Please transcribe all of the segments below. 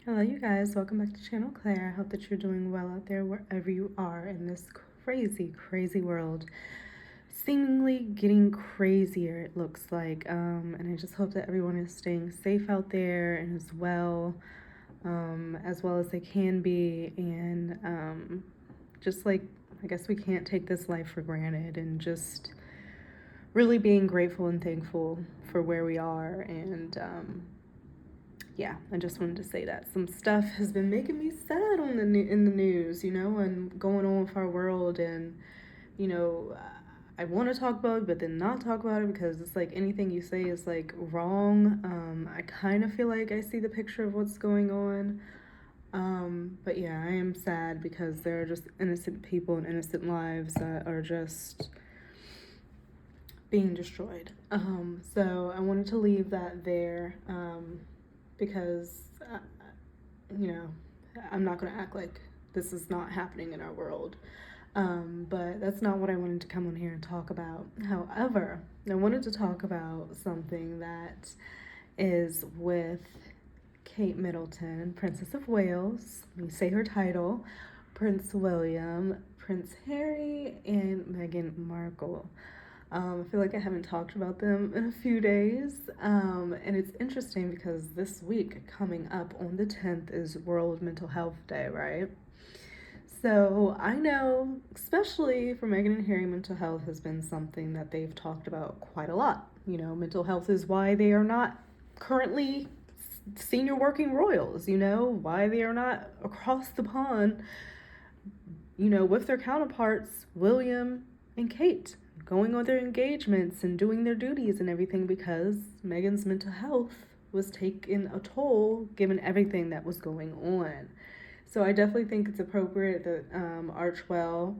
Hello, you guys. Welcome back to Channel Claire. I hope that you're doing well out there wherever you are in this crazy, crazy world. Seemingly getting crazier, it looks like. And I just hope that everyone is staying safe out there and as well as they can be. And just like, I guess we can't take this life for granted and just really being grateful and thankful for where we are yeah, I just wanted to say that some stuff has been making me sad in the news, and going on with our world, and you know, I want to talk about it, but then not talk about it because it's like anything you say is like wrong. I kind of feel like I see the picture of what's going on. But yeah, I am sad because there are just innocent people and innocent lives that are just being destroyed. So I wanted to leave that there. Because, you know, I'm not going to act like this is not happening in our world. But that's not what I wanted to come on here and talk about. However, I wanted to talk about something that is with Kate Middleton, Princess of Wales. Let me say her title: Prince William, Prince Harry, and Meghan Markle. I feel like I haven't talked about them in a few days. And it's interesting because this week coming up on the 10th is World Mental Health Day, right? So I know, especially for Meghan and Harry, mental health has been something that they've talked about quite a lot. Mental health is why they are not currently senior working royals, why they are not across the pond, with their counterparts, William and Kate, going on their engagements and doing their duties and everything because Meghan's mental health was taking a toll given everything that was going on. So I definitely think it's appropriate that Archwell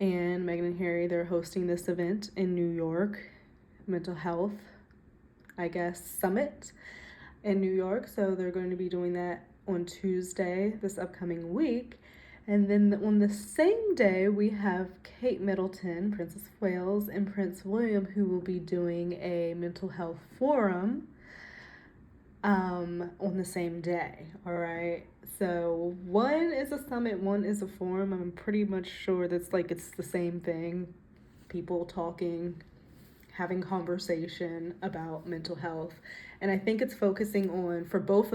and Meghan and Harry, they're hosting this event in New York, mental health, I guess, summit in New York. So they're going to be doing that on Tuesday this upcoming week. And then on the same day, we have Kate Middleton, Princess of Wales, and Prince William, who will be doing a mental health forum on the same day. All right. So one is a summit, one is a forum. I'm pretty much sure that's like it's the same thing. People talking, having conversation about mental health, and I think it's focusing on for both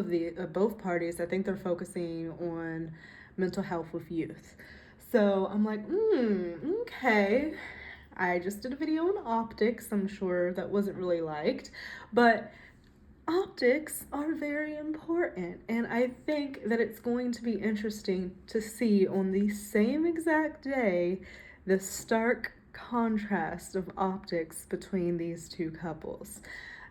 parties. I think they're focusing on mental health with youth. So I'm like, okay. I just did a video on optics. I'm sure that wasn't really liked, but optics are very important, and I think that it's going to be interesting to see on the same exact day the stark contrast of optics between these two couples.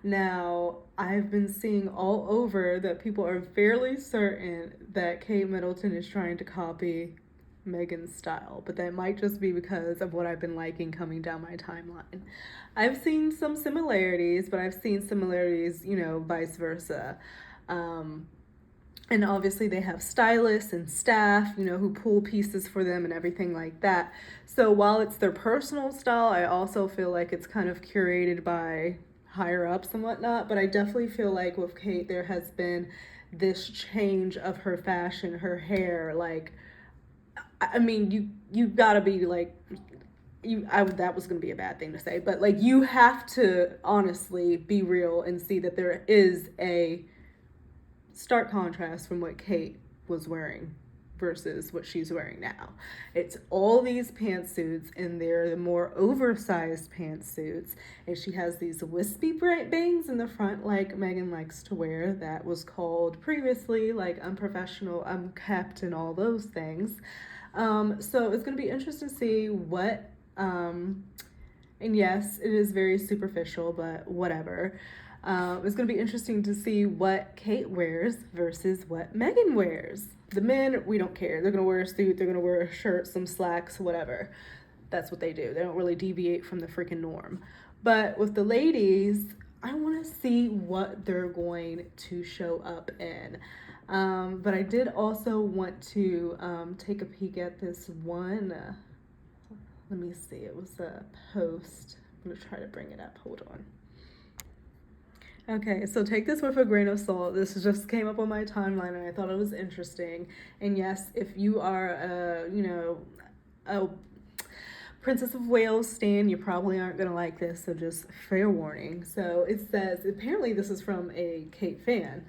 Now, I've been seeing all over that people are fairly certain that Kate Middleton is trying to copy Megan's style, but that might just be because of what I've been liking coming down my timeline. I've seen some similarities, but I've seen similarities, vice versa. Um, and obviously, they have stylists and staff, who pull pieces for them and everything like that. So while it's their personal style, I also feel like it's kind of curated by higher ups and whatnot. But I definitely feel like with Kate, there has been this change of her fashion, her hair, like I mean, you gotta be like that was gonna be a bad thing to say, but like you have to honestly be real and see that there is a stark contrast from what Kate was wearing versus what she's wearing now. It's all these pantsuits, and they're the more oversized pantsuits, and she has these wispy bangs in the front like Megan likes to wear. That was called previously like unprofessional, unkept, and all those things. So it's going to be interesting to see what, and yes, it is very superficial, but whatever. It's going to be interesting to see what Kate wears versus what Megan wears. The men, we don't care. They're going to wear a suit, they're going to wear a shirt, some slacks, whatever. That's what they do. They don't really deviate from the freaking norm. But with the ladies, I want to see what they're going to show up in. But I did also want to take a peek at this one. Let me see. It was a post. I'm going to try to bring it up. Hold on. Okay, so take this with a grain of salt. This just came up on my timeline and I thought it was interesting. And yes, if you are a Princess of Wales stan, you probably aren't going to like this, so just fair warning. So it says, apparently this is from a Kate fan.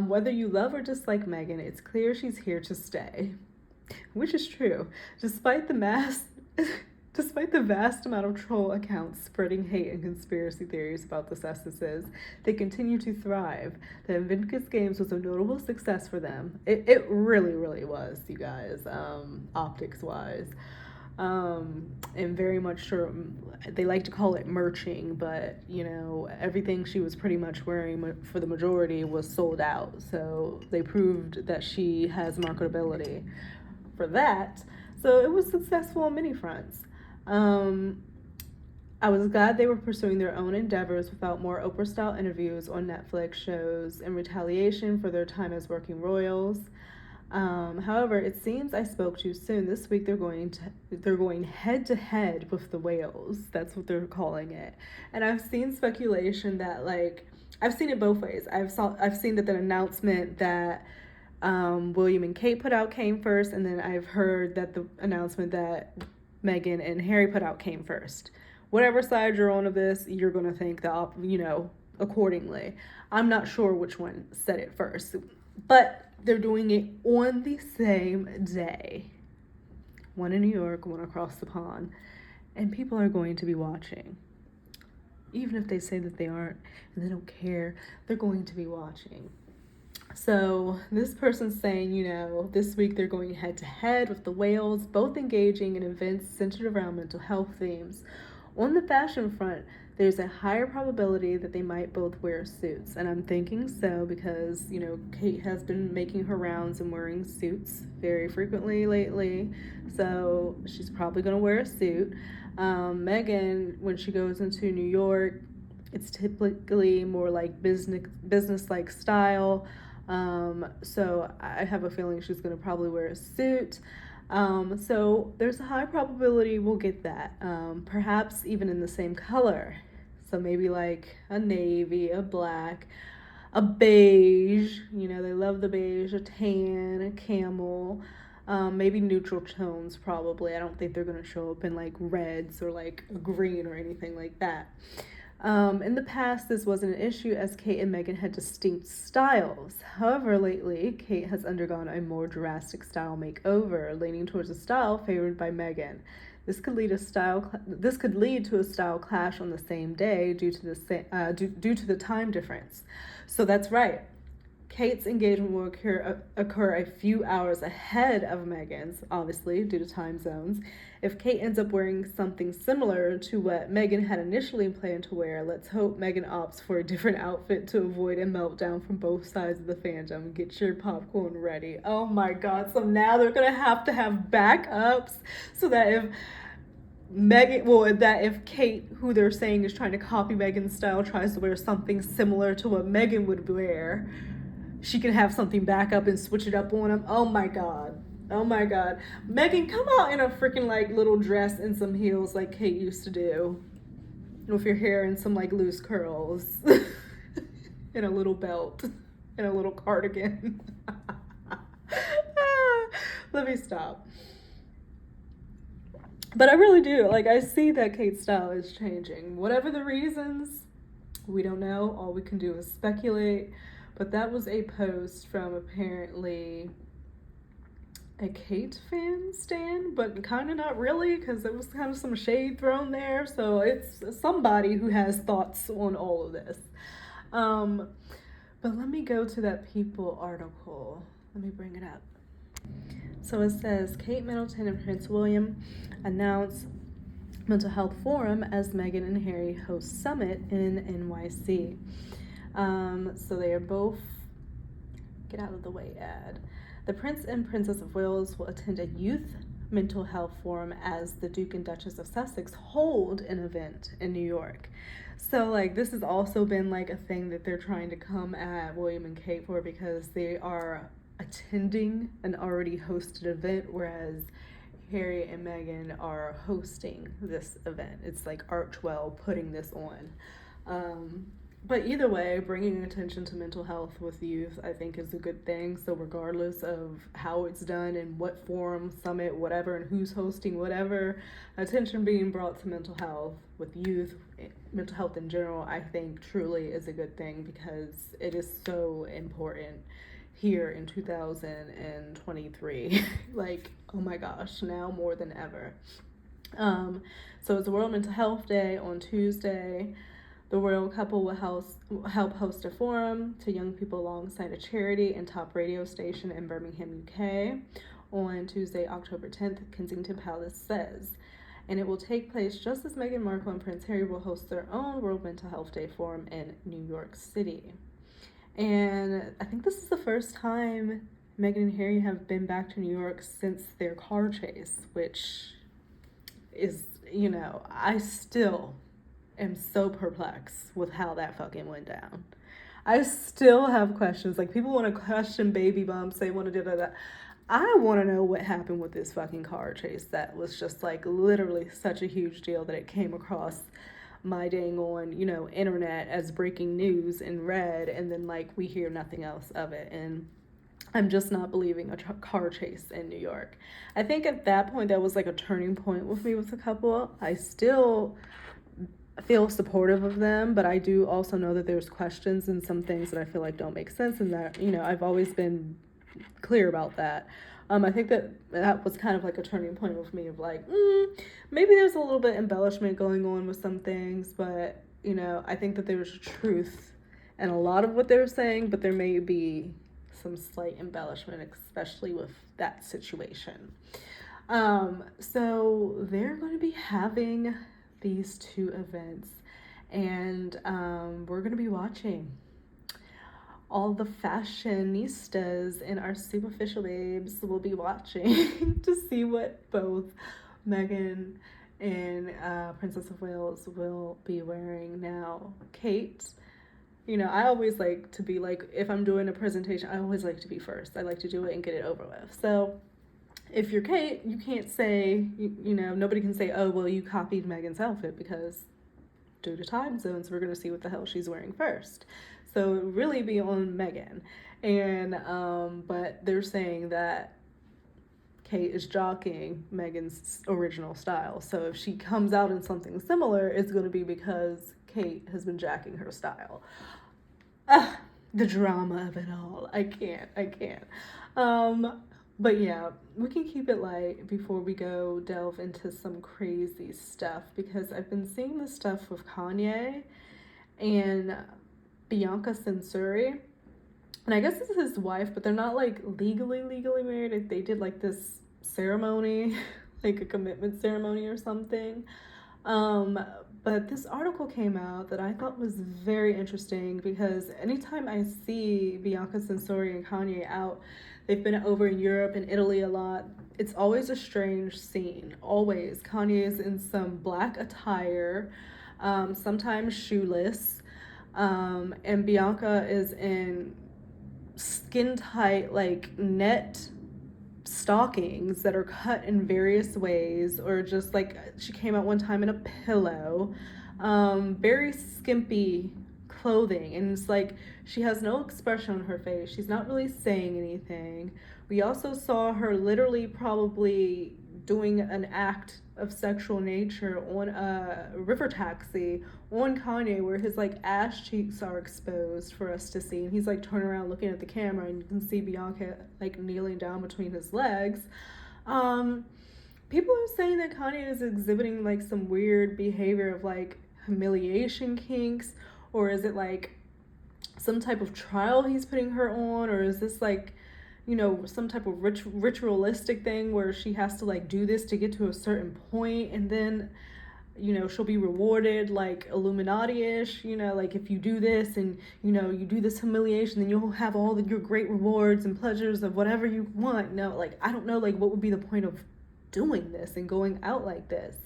Whether you love or dislike Meghan, it's clear she's here to stay. Which is true. Despite the mass Despite the vast amount of troll accounts spreading hate and conspiracy theories about the Sussexes, they continue to thrive. The Invictus Games was a notable success for them. It really, really was, you guys, optics wise. And very much sure they like to call it merching, but everything she was pretty much wearing for the majority was sold out. So they proved that she has marketability for that. So it was successful on many fronts. I was glad they were pursuing their own endeavors without more Oprah-style interviews on Netflix shows in retaliation for their time as working royals. However, it seems I spoke too soon. This week they're going head to head with the whales. That's what they're calling it. And I've seen speculation that I've seen it both ways. I've seen that the announcement that William and Kate put out came first, and then I've heard that the announcement that Meghan and Harry put out came first. Whatever side you're on of this, you're going to think accordingly. I'm not sure which one said it first, but they're doing it on the same day. One in New York, one across the pond, and people are going to be watching. Even if they say that they aren't and they don't care, they're going to be watching. So this person's saying, this week they're going head to head with the whales, both engaging in events centered around mental health themes. On the fashion front, there's a higher probability that they might both wear suits. And I'm thinking so because, Kate has been making her rounds and wearing suits very frequently lately. So she's probably going to wear a suit. Meghan, when she goes into New York, it's typically more like business-like style. So I have a feeling she's going to probably wear a suit. So there's a high probability we'll get that. Perhaps even in the same color. So maybe like a navy, a black, a beige. They love the beige, a tan, a camel. Maybe neutral tones probably. I don't think they're going to show up in like reds or like a green or anything like that. In the past, this wasn't an issue as Kate and Meghan had distinct styles. However, lately, Kate has undergone a more drastic style makeover, leaning towards a style favored by Meghan. This could lead to a style clash on the same day due to the time difference. So that's right. Kate's engagement will occur a few hours ahead of Meghan's, obviously, due to time zones. If Kate ends up wearing something similar to what Meghan had initially planned to wear, let's hope Meghan opts for a different outfit to avoid a meltdown from both sides of the fandom. Get your popcorn ready. Oh my god, so now they're going to have backups so that if Kate, who they're saying is trying to copy Meghan's style, tries to wear something similar to what Meghan would wear, she can have something back up and switch it up on him. Oh my god. Meghan, come out in a freaking little dress and some heels like Kate used to do. With your hair and some loose curls. And a little belt. And a little cardigan. Let me stop. But I really do. I see that Kate's style is changing. Whatever the reasons, we don't know. All we can do is speculate. But that was a post from apparently a Kate fan stan, but kind of not really, because there was kind of some shade thrown there. So it's somebody who has thoughts on all of this. But let me go to that People article. Let me bring it up. So it says, Kate Middleton and Prince William announce Mental Health Forum as Meghan and Harry host summit in NYC. So they are both, get out of the way ad. The Prince and Princess of Wales will attend a youth mental health forum as the Duke and Duchess of Sussex hold an event in New York. So this has also been a thing that they're trying to come at William and Kate for, because they are attending an already hosted event, whereas Harry and Meghan are hosting this event. It's Archwell putting this on. But either way, bringing attention to mental health with youth, I think, is a good thing. So, regardless of how it's done and what forum, summit, whatever, and who's hosting whatever, attention being brought to mental health with youth, mental health in general, I think truly is a good thing because it is so important here in 2023. Like, oh my gosh, now more than ever. So, it's World Mental Health Day on Tuesday. The royal couple will help host a forum to young people alongside a charity and top radio station in Birmingham, UK on Tuesday, October 10th, Kensington Palace says. And it will take place just as Meghan Markle and Prince Harry will host their own World Mental Health Day forum in New York City. And I think this is the first time Meghan and Harry have been back to New York since their car chase, which is, I still am so perplexed with how that fucking went down. I still have questions. Like, people want to question baby bumps. They want to do that. I want to know what happened with this fucking car chase that was just, like, literally such a huge deal that it came across my dang on, internet as breaking news and read, and then, like, we hear nothing else of it. And I'm just not believing a car chase in New York. I think at that point, that was, like, a turning point with me with the couple. I still feel supportive of them, but I do also know that there's questions and some things that I feel like don't make sense, and that, I've always been clear about that. I think that was kind of like a turning point with me of like, maybe there's a little bit embellishment going on with some things, but, I think that there's truth in a lot of what they're saying, but there may be some slight embellishment, especially with that situation. So they're going to be having these two events, and we're going to be watching all the fashionistas and our superficial babes will be watching to see what both Meghan and Princess of Wales will be wearing. Now, Kate, I always like to be like, if I'm doing a presentation, I always like to be first. I like to do it and get it over with. So if you're Kate, you can't say, nobody can say, oh, well, you copied Meghan's outfit, because due to time zones, we're going to see what the hell she's wearing first. So it would really be on Meghan. And, but they're saying that Kate is jockeying Meghan's original style. So if she comes out in something similar, it's going to be because Kate has been jacking her style. The drama of it all. I can't. But yeah, we can keep it light before we go delve into some crazy stuff, because I've been seeing this stuff with Kanye and Bianca Censuri. And I guess this is his wife, but they're not like legally married. They did like this ceremony, like a commitment ceremony or something. But this article came out that I thought was very interesting, because anytime I see Bianca Censuri and Kanye out, they've been over in Europe and Italy a lot, it's always a strange scene. Always. Kanye is in some black attire, sometimes shoeless, and Bianca is in skin tight, like, net stockings that are cut in various ways, or just like she came out one time in a pillow, very skimpy clothing, and it's like she has no expression on her face. She's not really saying anything. We also saw her literally probably doing an act of sexual nature on a river taxi on Kanye, where his like ass cheeks are exposed for us to see, and he's like turning around looking at the camera, and you can see Bianca like kneeling down between his legs. People are saying that Kanye is exhibiting like some weird behavior of like humiliation kinks, or is it like some type of trial he's putting her on, or is this like, some type of ritualistic thing where she has to like do this to get to a certain point, and then she'll be rewarded like Illuminati-ish, like if you do this and you do this humiliation, then you'll have all your great rewards and pleasures of whatever you want. No, like I don't know, like what would be the point of doing this and going out like this?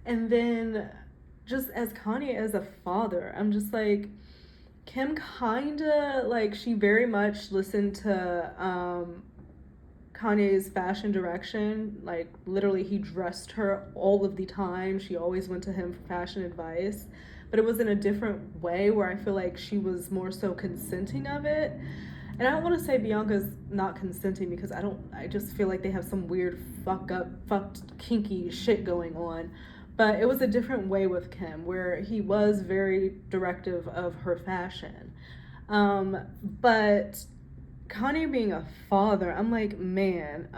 And then just as Kanye as a father, I'm just like, Kim kinda like, she very much listened to Kanye's fashion direction. Like literally he dressed her all of the time. She always went to him for fashion advice. but it was in a different way where I feel like she was more so consenting of it. And I don't want to say Bianca's not consenting because I just feel like they have some weird fucked kinky shit going on. But it was a different way with Kim where he was very directive of her fashion. But Kanye being a father, I'm like, man,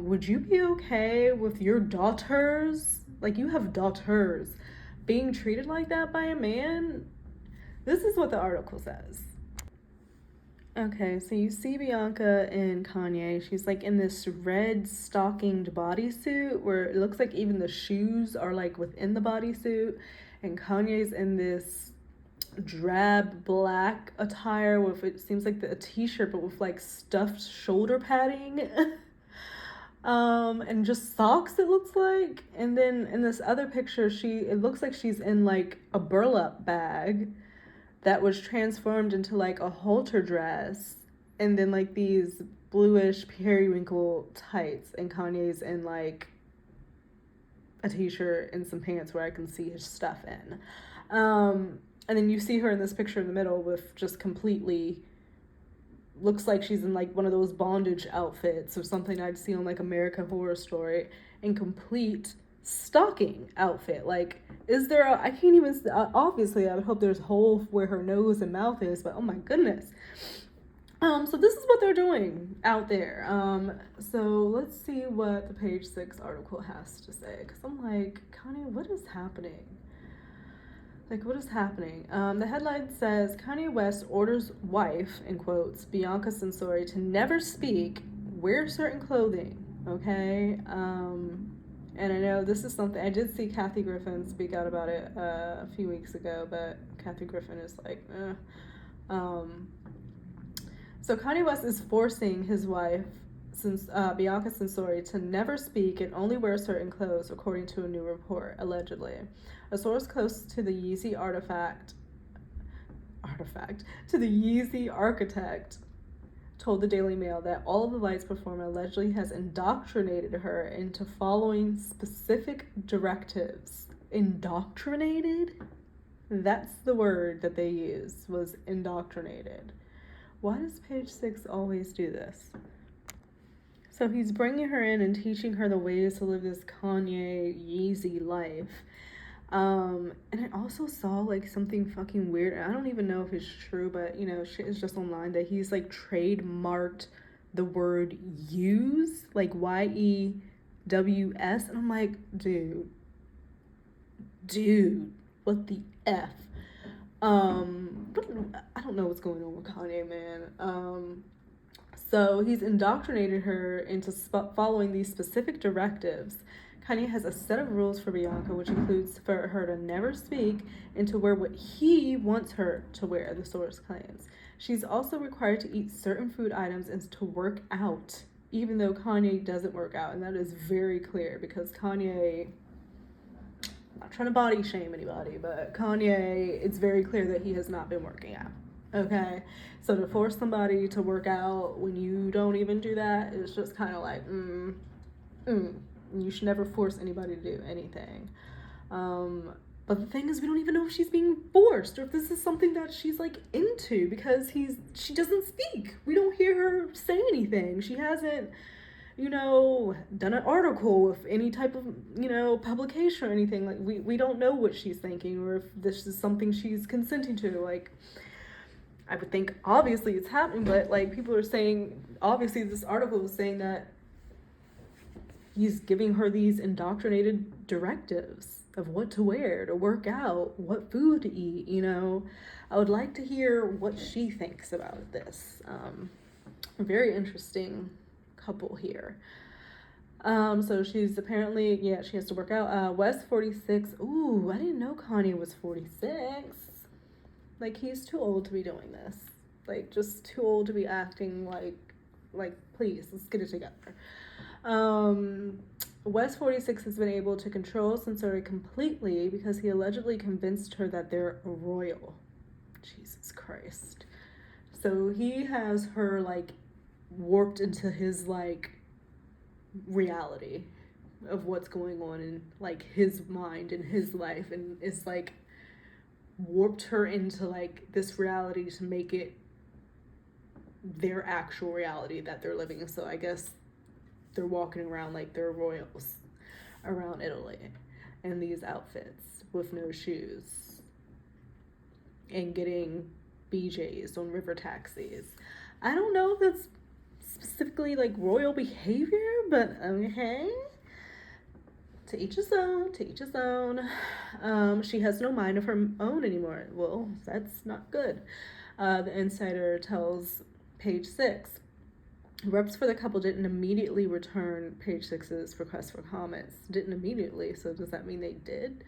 would you be okay with your daughters? Like, you have daughters being treated like that by a man? This is what the article says. Okay, so you see Bianca and Kanye. She's like in this red stockinged bodysuit where it looks like even the shoes are like within the bodysuit. And Kanye's in this drab black attire with, it seems like a t-shirt but with like stuffed shoulder padding. And just socks, it looks like. And then in this other picture, it looks like she's in like a burlap bag that was transformed into like a halter dress, and then like these bluish periwinkle tights, and Kanye's in like a t-shirt and some pants where I can see his stuff in. And then you see her in this picture in the middle with just completely, looks like she's in like one of those bondage outfits or something I'd see on like American Horror Story, in complete stocking outfit. Like, is there I can't even, obviously I would hope there's a hole where her nose and mouth is, but oh my goodness. So this is what they're doing out there. So let's see what the Page Six article has to say, because I'm like, Kanye, what is happening? Like, what is happening? The headline says, Kanye West orders wife, in quotes, Bianca Censori, to never speak, wear certain clothing, okay? And I know this is something, I did see Kathy Griffin speak out about it a few weeks ago, but Kathy Griffin is like, So Kanye West is forcing his wife, Bianca Censori, to never speak and only wear certain clothes, according to a new report, allegedly. A source close to the Yeezy architect told the Daily Mail that All of the Lights performer allegedly has indoctrinated her into following specific directives. Indoctrinated? That's the word that they used, was indoctrinated. Why does Page Six always do this? So he's bringing her in and teaching her the ways to live this Kanye Yeezy life. And I also saw like something fucking weird. I don't even know if it's true, but you know, shit is just online, that he's like trademarked the word use, like YEWS. And I'm like, dude, what the F? I don't know what's going on with Kanye, man. So he's indoctrinated her into following these specific directives. Kanye has a set of rules for Bianca, which includes for her to never speak and to wear what he wants her to wear, the source claims. She's also required to eat certain food items and to work out, even though Kanye doesn't work out. And that is very clear because Kanye, I'm not trying to body shame anybody, but Kanye, it's very clear that he has not been working out. Okay, so to force somebody to work out when you don't even do that is just kind of like, you should never force anybody to do anything. But the thing is, we don't even know if she's being forced or if this is something that she's like into, because she doesn't speak. We don't hear her say anything. She hasn't, done an article with any type of, publication or anything. Like, we don't know what she's thinking or if this is something she's consenting to. Like, I would think obviously it's happening, but like people are saying, obviously this article is saying that he's giving her these indoctrinated directives of what to wear, to work out, what food to eat, I would like to hear what she thinks about this. Very interesting couple here. So she's apparently, she has to work out. West 46. Ooh, I didn't know Kanye was 46. Like, he's too old to be doing this. Like, just too old to be acting like, please, let's get it together. West 46 has been able to control Censori completely because he allegedly convinced her that they're royal. Jesus Christ. So he has her, like, warped into his, like, reality of what's going on in, like, his mind and his life, and it's like warped her into like this reality to make it their actual reality that they're living. So I guess they're walking around like they're royals around Italy in these outfits with no shoes and getting BJs on river taxis. I don't know if that's specifically like royal behavior, but okay. To each his own, to each his own. She has no mind of her own anymore. Well, that's not good. The insider tells Page Six. Reps for the couple didn't immediately return Page Six's request for comments. Didn't immediately, so does that mean they did?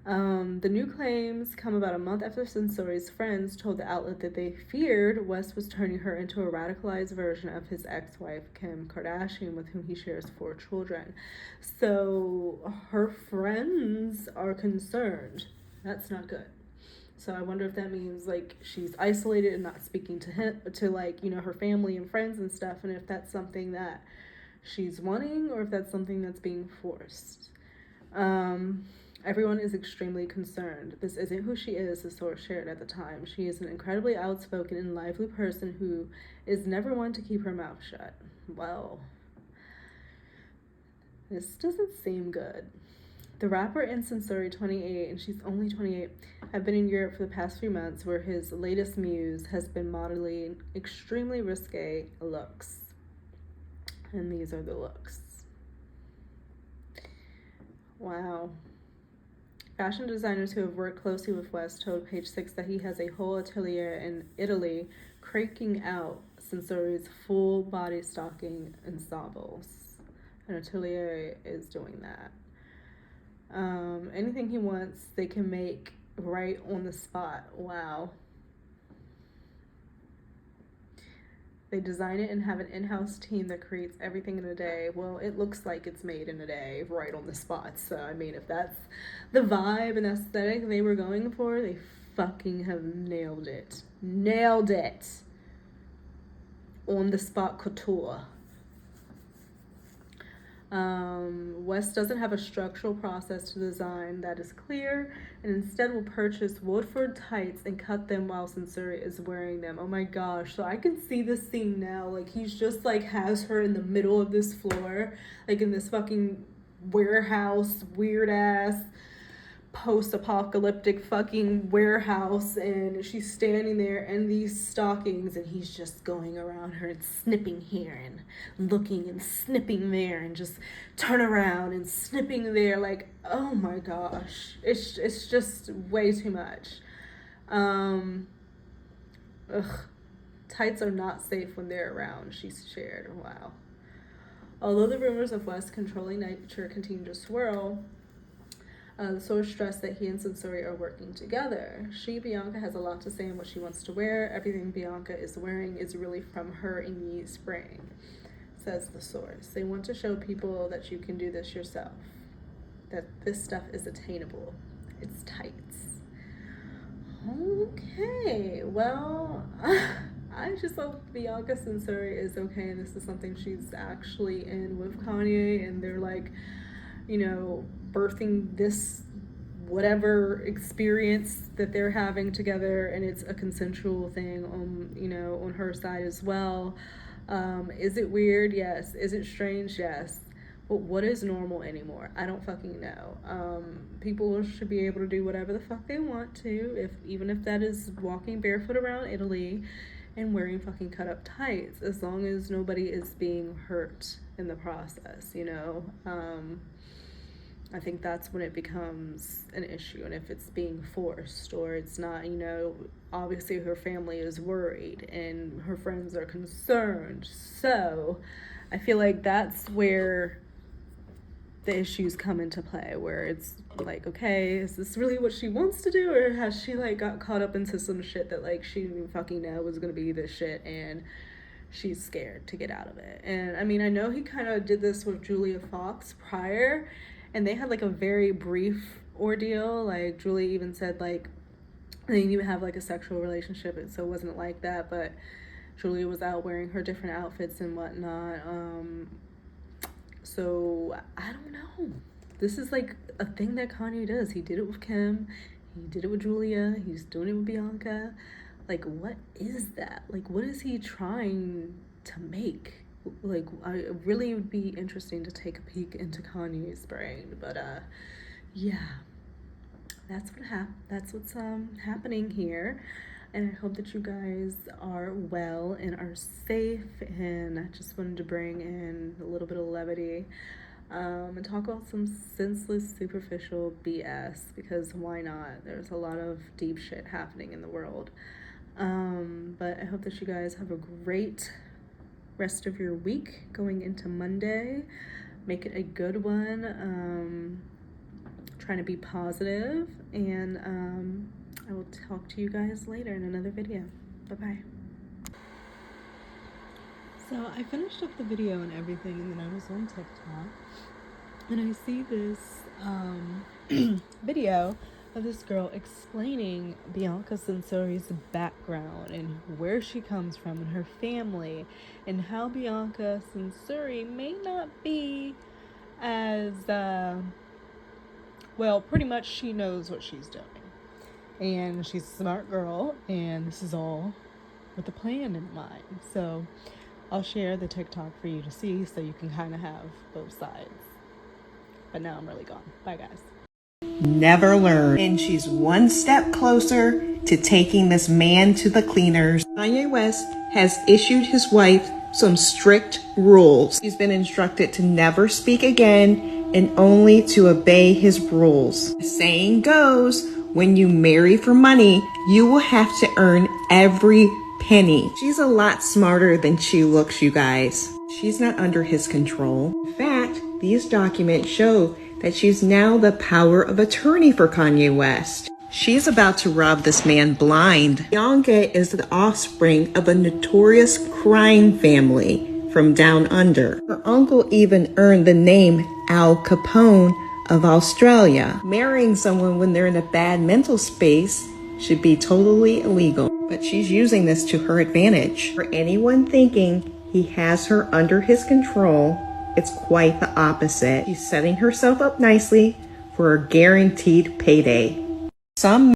The new claims come about a month after Sensori's friends told the outlet that they feared West was turning her into a radicalized version of his ex-wife, Kim Kardashian, with whom he shares 4 children. So her friends are concerned. That's not good. So I wonder if that means like she's isolated and not speaking to him, to like, you know, her family and friends and stuff, and if that's something that she's wanting or if that's something that's being forced. Everyone is extremely concerned. This isn't who she is, the source shared at the time. She is an incredibly outspoken and lively person who is never one to keep her mouth shut. Well, this doesn't seem good. The rapper and Sensori, 28, and she's only 28, have been in Europe for the past few months, where his latest muse has been modeling extremely risque looks. And these are the looks. Wow. Fashion designers who have worked closely with West told Page Six that he has a whole atelier in Italy cranking out Sensori's full body stocking ensembles. An atelier is doing that. Anything he wants, they can make right on the spot. Wow. They design it and have an in-house team that creates everything in a day. Well, it looks like it's made in a day, right on the spot. So, I mean, if that's the vibe and aesthetic they were going for, they fucking have nailed it. Nailed it. On the spot couture. West doesn't have a structural process to design that is clear, and instead will purchase Woodford tights and cut them while Sensori is wearing them. Oh my gosh, so I can see this scene now. Like, he's just like has her in the middle of this floor, like in this fucking warehouse, weird ass post-apocalyptic fucking warehouse, and she's standing there in these stockings, and he's just going around her and snipping here and looking and snipping there and just turn around and snipping there. Like, oh my gosh, it's just way too much. Tights are not safe when they're around, she's shared. Wow. Although the rumors of West controlling nature continue to swirl, the source stressed that he and Sensori are working together. Bianca, has a lot to say on what she wants to wear. Everything Bianca is wearing is really from her in Yee's spring, says the source. They want to show people that you can do this yourself, that this stuff is attainable. It's tights. Okay, well, I just hope Bianca Sensori is okay and this is something she's actually in with Kanye, and they're like, you know, birthing this whatever experience that they're having together, and it's a consensual thing on, you know, on her side as well. Is it weird? Yes. Is it strange? Yes. But what is normal anymore? I don't fucking know. People should be able to do whatever the fuck they want to, even if that is walking barefoot around Italy and wearing fucking cut up tights, as long as nobody is being hurt in the process, you know? I think that's when it becomes an issue, and if it's being forced or it's not, you know, obviously her family is worried and her friends are concerned. So I feel like that's where the issues come into play, where it's like, okay, is this really what she wants to do, or has she like got caught up into some shit that like she didn't even fucking know was gonna be this shit, and she's scared to get out of it. And I mean, I know he kind of did this with Julia Fox prior, and they had like a very brief ordeal. Like Julia even said like they didn't even have like a sexual relationship, so it wasn't like that, but Julia was out wearing her different outfits and whatnot. So I don't know. This is like a thing that Kanye does. He did it with Kim. He did it with Julia. He's doing it with Bianca. Like, what is that? Like, what is he trying to make? Like, I really would be interesting to take a peek into Kanye's brain. But yeah, that's what's happening here. And I hope that you guys are well and are safe. And I just wanted to bring in a little bit of levity and talk about some senseless, superficial BS, because why not? There's a lot of deep shit happening in the world. But I hope that you guys have a great rest of your week going into Monday. Make it a good one. Trying to be positive, and I will talk to you guys later in another video. Bye-bye. So I finished up the video and everything, and then I was on TikTok, and I see this video of this girl explaining Bianca Censori's background and where she comes from and her family, and how Bianca Censori may not be as well, pretty much she knows what she's doing, and she's a smart girl, and this is all with a plan in mind. So I'll share the TikTok for you to see, so you can kind of have both sides. But now I'm really gone. Bye, guys. Never learn. And she's one step closer to taking this man to the cleaners. Kanye West has issued his wife some strict rules. He's been instructed to never speak again and only to obey his rules. The saying goes, when you marry for money, you will have to earn every penny. She's a lot smarter than she looks, you guys. She's not under his control. In fact, these documents show that she's now the power of attorney for Kanye West. She's about to rob this man blind. Bianca is the offspring of a notorious crime family from down under. Her uncle even earned the name Al Capone of Australia. Marrying someone when they're in a bad mental space should be totally illegal. But she's using this to her advantage. For anyone thinking he has her under his control, it's quite the opposite. She's setting herself up nicely for a guaranteed payday. Some